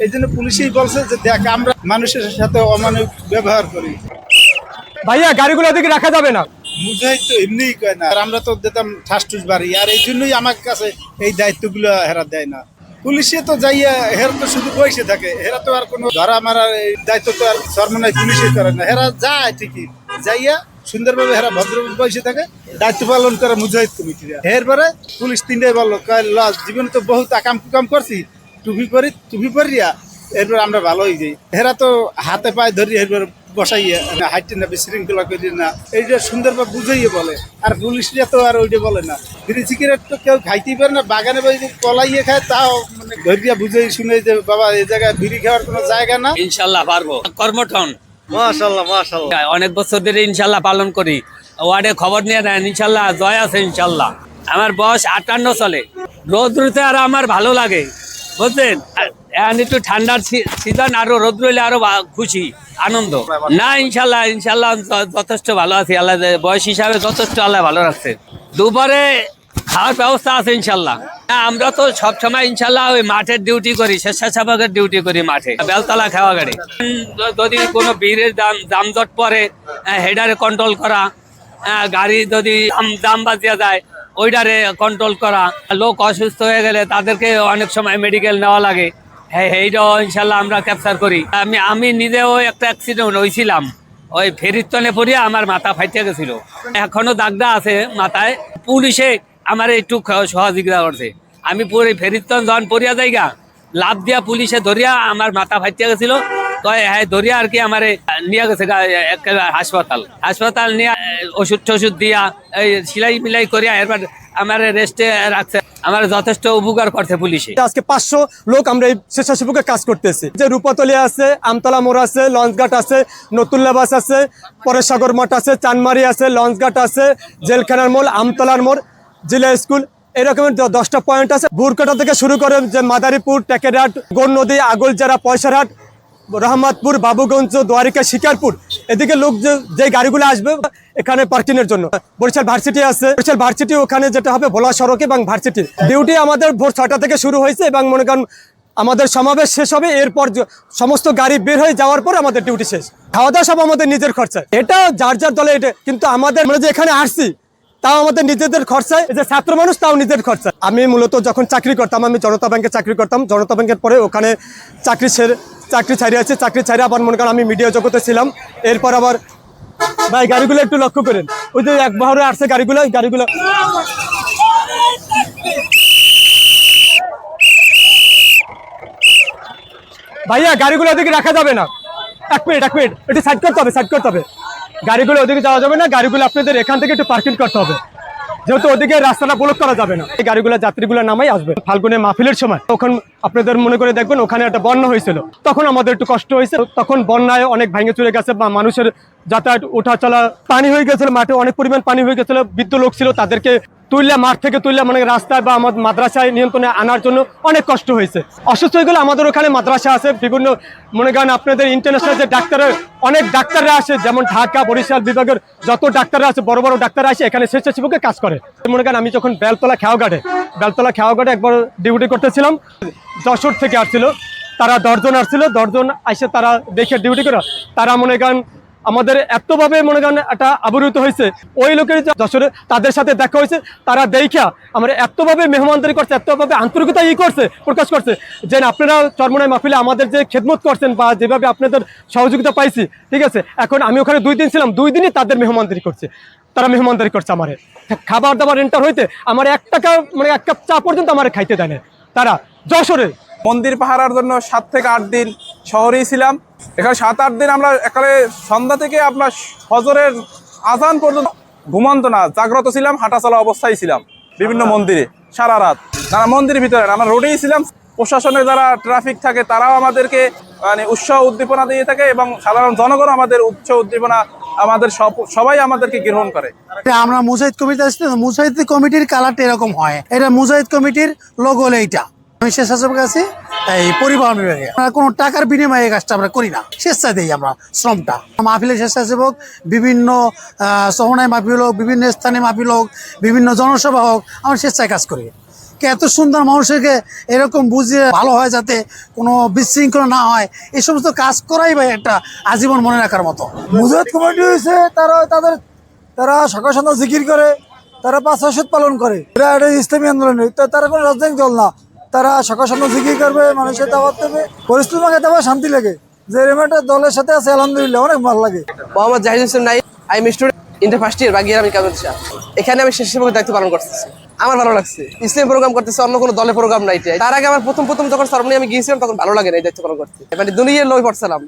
এই জন্য পুলিশই বলছে যে দেখ আমরা মানুষের সাথে অমানবিক ব্যবহার করি। ভাইয়া গাড়িগুলো ওদিকে রাখা যাবে না। মুজাহিদ তো এমনিই কয় না, আর আমরা তো দিতাম ঠাসঠুস বাড়ি, আর এই জন্যই আমার কাছে এই দায়িত্বগুলো হেরা দেয় না। পুলিশে তো যাইয়া হেরা তো শুধু বসে থাকে, হেরা তো আর কোনো ধরা মারার এই দায়িত্ব তো আর সরমনায় পুলিশে করে না। হেরা যায় ঠিকই, যাইয়া সুন্দরভাবে হেরা ভদ্রভাবে বসে থাকে, দায়িত্ব পালন করে মুজাহিদ কমিটিরা। এরপরে পুলিশ তিনটাই বললো জীবনে তো বহুত আকাম কুকাম করছি, টুপি পরিয়া এরপর আমরা ভালো হয়ে যাই। হেরা তো হাতে পায়ে ধরি এরপর বসাইয়া হাইটে না বিশৃঙ্খলা করি না, এইটা সুন্দরভাবে বুঝাইয়ে বলে। আর পুলিশরা তো আর ওইটা বলে না। বিড়ি সিগারেট তো কেউ খাইতেই পারে না, বাগানে বসে কলাইয়ে খায়, তাও মানে ধরিয়া বুঝাই শুনে যে বাবা এই জায়গায় বিড়ি খাওয়ার কোনো জায়গা না। ইনশাল্লাহ পারবো। কর্মঠন মাশাআল্লাহ মাশাআল্লাহ, অনেক বছর ধরে ইনশাল্লাহ পালন করি। ওয়ার্ডে খবর নিয়ে দেন, ইনশাল্লাহ জয় আছে ইনশাল্লাহ। আমার বয়স 58 চলে। রোদ্রুতে আর আমার ভালো লাগে, বুঝলেন। এখন একটু ঠান্ডার সিজন, আরো রোদ্র হইলে আরো খুশি আনন্দ। না ইনশাল্লাহ ইনশাল্লাহ যথেষ্ট ভালো আছি, আল্লাহ বয়স হিসাবে যথেষ্ট আল্লাহ ভালো রাখছে। দুপুরে খাওয়ার ব্যবস্থা আছে ইনশাল্লাহ। আমরা তো সবসময় ইনশাল্লাহ ওই মাঠের ডিউটি করি, স্বেচ্ছাসেবকের ডিউটি করি মাঠে, বেলতলা খাওয়া গাড়ি। যদি কোনো ভিড়ের যানজট পরে হেডারে কন্ট্রোল করা, গাড়ি যদি দাম বাজিয়া যায় ওইটারে কন্ট্রোল করা, লোক অসুস্থ হয়ে গেলে তাদেরকে অনেক সময় মেডিকেল নেওয়া লাগে, এইটাও ইনশাল্লাহ আমরা ক্যাপচার করি। আমি নিজেও একটা অ্যাক্সিডেন্ট হয়েছিলাম, ওই ফেরিস্তনে পড়িয়া আমার মাথা ফাইটে গেছিল, এখনো দাগটা আছে মাথায়। পুলিশে আমার একটু সহযোগিতা করছে। আমি পুরো ফেরিস্তন যখন পড়িয়া যাইগা লাভ দিয়া পুলিশে ধরিয়া আমার মাথা ফাইটে গেছিল, তো হ্যাঁ ধরিয়া আর কি আমার নিয়ে গেছে হাসপাতাল নিয়ে ওষুধ টষুধ দিয়া এই সিলাই মিলাই করিয়া এরপর আমার রেস্টে রাখছে। আমার যথেষ্ট উপকার করছে পুলিশে। আজকে 500 লোক আমরা এই স্বেচ্ছাসেবকের কাজ করতেছি। যে রূপাতলি আছে, আমতলা মোড় আছে, লঞ্চঘাট আছে, নতুল্লাবাস আছে, পরেশসাগর মঠ আছে, চানমারি আছে, লঞ্চঘাট আছে, জেলখানার মোড়, আমতলার মোড়, জেলা স্কুল, এরকমের 10টা পয়েন্ট আছে। বুরকাটা থেকে শুরু করে যে মাদারীপুর, টেকেরহাট, গোর নদী, আগলজারা, পয়সারহাট, রহমতপুর, বাবুগঞ্জ, দোয়ারিকা, শিকারপুর, এদিকে লোক যে গাড়িগুলো আসবে এখানে পার্কিং এর জন্য। বরিশাল ভার্সিটি আছে, বরিশাল ভার্সিটি ওখানে যেটা হবে ভোলা সড়কে এবং ভার্সিটি। ডিউটি আমাদের ভোর 6টা থেকে শুরু হয়েছে এবং মনে করেন আমাদের সমাবেশ শেষ হবে, এরপর সমস্ত গাড়ি বের হয়ে যাওয়ার পর আমাদের ডিউটি শেষ। খাওয়া দাওয়া সব আমাদের নিজের খরচায়, এটা যার যার দলে এটা। কিন্তু আমাদের মানে যে এখানে আসছি তাও আমাদের নিজেদের খরচায়, যে ছাত্র মানুষ তাও নিজের খরচায়। আমি মূলত যখন চাকরি করতাম, আমি জনতা ব্যাংকে চাকরি করতাম। জনতা ব্যাংকের পরে ওখানে চাকরি ছাড়িয়ে চাকরি ছাড়িয়ে আবার মনে করেন আমি মিডিয়া জগতে ছিলাম। এরপর আবার ভাই গাড়িগুলো একটু লক্ষ্য করেন, ওই যে এক বহরে আসছে গাড়িগুলো, ভাইয়া গাড়িগুলো ওদিকে রাখা যাবে না। এক মিনিট একটু সাইড করতে হবে। গাড়িগুলো ওদিকে যাওয়া যাবে না, গাড়িগুলো আপনাদের এখান থেকে একটু পার্কিং করতে হবে, যেহেতু ওদিকে রাস্তাটা ব্লক করা যাবে না। এই গাড়িগুলো যাত্রীগুলো নামাই আসবে। ফাল্গুনে মাহফিলের সময় তখন আপনাদের মনে করে দেখবেন ওখানে একটা বন্যা হয়েছিল, তখন আমাদের একটু কষ্ট হয়েছে। তখন বন্যায় অনেক ভেঙে চলে গেছে বা মানুষের যাতায়াত ওঠা চলা, পানি হয়ে গেছিল, মাঠে অনেক পরিমাণ পানি হয়ে গেছিল। বৃদ্ধ লোক ছিল, তাদেরকে মাঠ থেকে তুললে মানে রাস্তায় বা আমাদের মাদ্রাসায় নিয়ন্ত্রণে আনার জন্য অনেক কষ্ট হয়েছে। অসুস্থ হয়ে গেলে আমাদের ওখানে মাদ্রাসা আছে, বিভিন্ন মনে করেন আপনাদের ইন্টারন্যাশনাল যে ডাক্তারের অনেক ডাক্তাররা আসে, যেমন ঢাকা বরিশাল বিভাগের যত ডাক্তাররা আছে, বড় বড় ডাক্তাররা আসে এখানে স্বেচ্ছাসেবকে কাজ করে। মনে করেন আমি যখন বেলতলা খেয়াঘাটে একবার ডিউটি করতেছিলাম, যশোর থেকে আসছিল তারা 10 জন আসছিল। 10 জন আসে তারা দেখে ডিউটি করে, তারা মনে করেন আমাদের এতভাবে মনে করেন একটা আবরুত হয়েছে। ওই লোকের যশোরে তাদের সাথে দেখা হয়েছে, তারা দেখা আমরা এতভাবে মেহমানদারি করছে, এতভাবে আন্তরিকতা প্রকাশ করছে যে আপনারা চরমোনাই মাহফিলে আমাদের যে খেদমত করছেন বা যেভাবে আপনাদের সহযোগিতা পাইছি, ঠিক আছে। এখন আমি ওখানে 2 দিন ছিলাম, 2 দিনই তাদের মেহমানদারি করছে, তারা মেহমানদারি করছে। আমার খাবার দাবার এন্টার হইতে আমার 1 টাকা মানে 1 কাপ চা পর্যন্ত আমার খাইতে দেয় না তারা। যশোরে মন্দির পাহারার জন্য 7 থেকে 8 দিন শহরেই ছিলাম। এখানে 7-8 দিন আমরা এখানে সন্ধ্যা থেকে আপনার ফজরের আজান পর্যন্ত ঘুমন্ত না, জাগ্রত ছিলাম, হাঁটাচলা অবস্থায় ছিলাম বিভিন্ন মন্দিরে সারা রাত। তারা মন্দিরের ভিতরে আমরা রোডেই ছিলাম। প্রশাসনের যারা ট্রাফিক থাকে তারাও আমাদেরকে মানে উৎসাহ উদ্দীপনা দিয়ে থাকে এবং সাধারণ জনগণ আমাদের উৎসাহ উদ্দীপনা আমাদের সবাই আমাদেরকে গ্রহণ করে। আমরা মুজাহিদ কমিটি আসছি, মুজাহিদ কমিটির কালারটা এরকম হয়, এটা মুজাহিদ কমিটির লোগো হলো এইটা। আমি স্বেচ্ছাসেবক আছি এই পরিবহন বিভাগে। কোনো টাকার বিনিময়ে এই কাজটা আমরা করি না, স্বেচ্ছায় দিই আমরা শ্রমটা। মাহফিলের স্বেচ্ছাসেবক, বিভিন্ন চরমোনাই মাহফিল হোক, বিভিন্ন স্থানে মাহফিল হোক, বিভিন্ন জনসভা হোক, আমরা স্বেচ্ছায় কাজ করি। এত সুন্দর মানুষকে এরকম বুঝিয়ে ভালো হয়, যাতে কোনো বিশৃঙ্খলা না হয়, এই সমস্ত কাজ করাই ভাই একটা আজীবন মনে রাখার মতো। মুজাহিদ কমিটি হয়েছে তারা সকাল সন্ধ্যা জিকির করে, তারা 5 ওয়াক্ত পালন করে। এরা একটা ইসলামী আন্দোলন, তারা কোনো রাজনৈতিক দল না। তারা সকাল সন্ধ্যা জিকির করবে, মানুষের দাওয়াত দেবে, পরিস্থিতি আমাকে দেওয়া শান্তি লাগে। যে এরকম একটা দলের সাথে আছে আলহামদুলিল্লাহ, অনেক ভালো লাগে। মোহাম্মদ জাহিদ হোসেন নাই, I am student inter first year বাগিয়া আমি কামরশা। এখানে আমি স্বেচ্ছাসেবকের দায়িত্ব পালন করতেছি। আমার ভালো লাগছে, ইসলাম প্রোগ্রাম করতেছে, অন্য কোনো দলের প্রোগ্রাম নাই। তার আগে আমার প্রথম যখন সরমনি আমি গিয়েছিলাম তখন ভালো লাগে না এই দায়িত্ব পালন করতে, মানে দুনিয়ার লোক পড়ছিলাম।